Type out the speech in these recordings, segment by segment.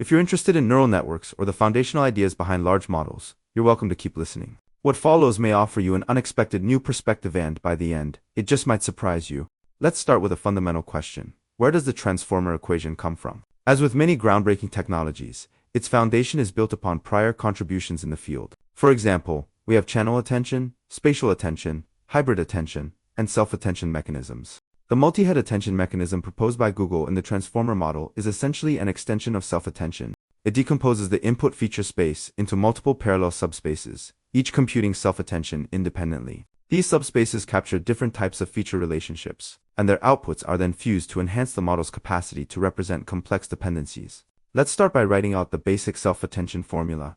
If you're interested in neural networks or the foundational ideas behind large models, you're welcome to keep listening. What follows may offer you an unexpected new perspective and, by the end, it just might surprise you. Let's start with a fundamental question. Where does the transformer equation come from? As with many groundbreaking technologies, its foundation is built upon prior contributions in the field. For example, we have channel attention, spatial attention, hybrid attention, and self-attention mechanisms. The multi-head attention mechanism proposed by Google in the transformer model is essentially an extension of self-attention. It decomposes the input feature space into multiple parallel subspaces, each computing self-attention independently. These subspaces capture different types of feature relationships, and their outputs are then fused to enhance the model's capacity to represent complex dependencies. Let's start by writing out the basic self-attention formula.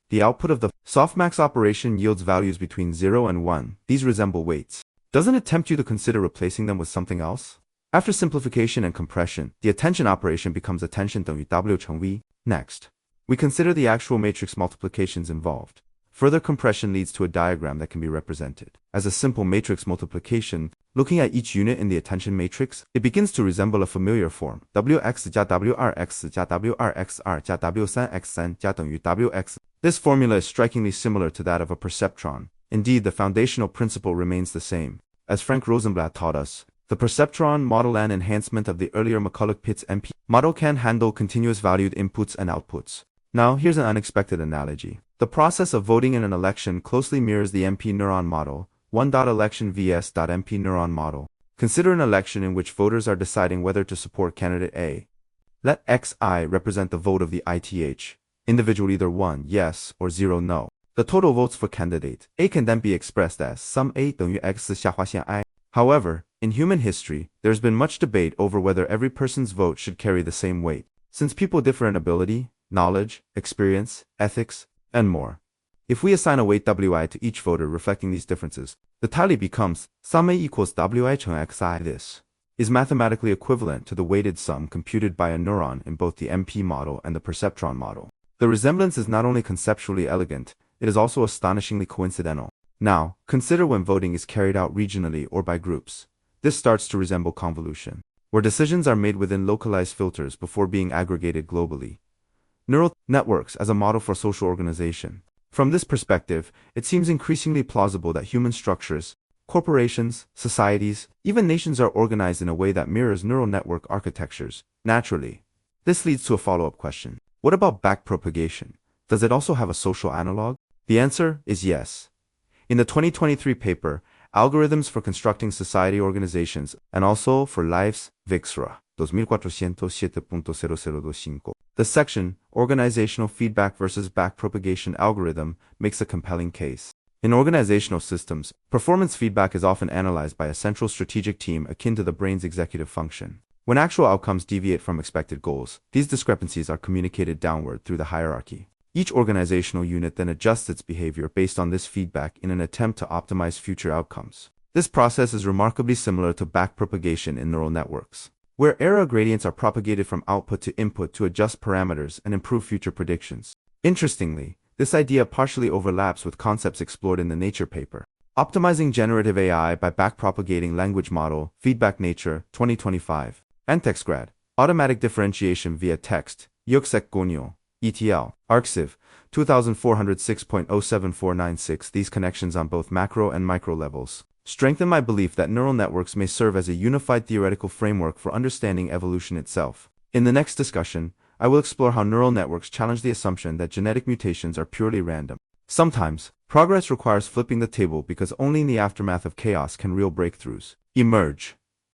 The output of the softmax operation yields values between 0 and 1. These resemble weights. Doesn't it tempt you to consider replacing them with something else? After simplification and compression, the attention operation becomes attention等于W乘V. Next, we consider the actual matrix multiplications involved. Further compression leads to a diagram that can be represented as a simple matrix multiplication. Looking at each unit in the attention matrix, it begins to resemble a familiar form. Wx 加 Wrx 加 Wrxr 加 W3x3 加等于 Wx. This formula is strikingly similar to that of a perceptron. Indeed, the foundational principle remains the same. As Frank Rosenblatt taught us, the perceptron model and enhancement of the earlier McCulloch-Pitts MP model can handle continuous valued inputs and outputs. Now, here's an unexpected analogy. The process of voting in an election closely mirrors the MP neuron model, 1.election vs.MP neuron model. Consider an election in which voters are deciding whether to support candidate A. Let xi represent the vote of the ith individual, either 1 yes or 0 no. The total votes for candidate A can then be expressed as sum A 等于 x 下划线 I. However, in human history, there's been much debate over whether every person's vote should carry the same weight, since people differ in ability, knowledge, experience, ethics, and more. If we assign a weight Wi to each voter reflecting these differences, the tally becomes sum A equals Wi 乘 xi. This is mathematically equivalent to the weighted sum computed by a neuron in both the MP model and the perceptron model. The resemblance is not only conceptually elegant, it is also astonishingly coincidental. Now, consider when voting is carried out regionally or by groups. This starts to resemble convolution, where decisions are made within localized filters before being aggregated globally. Neural networks as a model for social organization. From this perspective, it seems increasingly plausible that human structures, corporations, societies, even nations are organized in a way that mirrors neural network architectures, naturally. This leads to a follow-up question. What about backpropagation? Does it also have a social analog? The answer is yes. In the 2023 paper, Algorithms for Constructing Society Organizations, and also for Life's VIXRA, 2407.0025. The section, Organizational Feedback versus Backpropagation Algorithm, makes a compelling case. In organizational systems, performance feedback is often analyzed by a central strategic team akin to the brain's executive function. When actual outcomes deviate from expected goals, these discrepancies are communicated downward through the hierarchy. Each organizational unit then adjusts its behavior based on this feedback in an attempt to optimize future outcomes. This process is remarkably similar to backpropagation in neural networks, where error gradients are propagated from output to input to adjust parameters and improve future predictions. Interestingly, this idea partially overlaps with concepts explored in the Nature paper. Optimizing Generative AI by Backpropagating Language Model, Feedback Nature, 2025. And TextGrad, Automatic Differentiation via Text, Yuxek Gonyo, ETL, ArcSiv, 2406.07496. These connections on both macro and micro levels strengthen my belief that neural networks may serve as a unified theoretical framework for understanding evolution itself. In the next discussion, I will explore how neural networks challenge the assumption that genetic mutations are purely random. Sometimes, progress requires flipping the table because only in the aftermath of chaos can real breakthroughs emerge.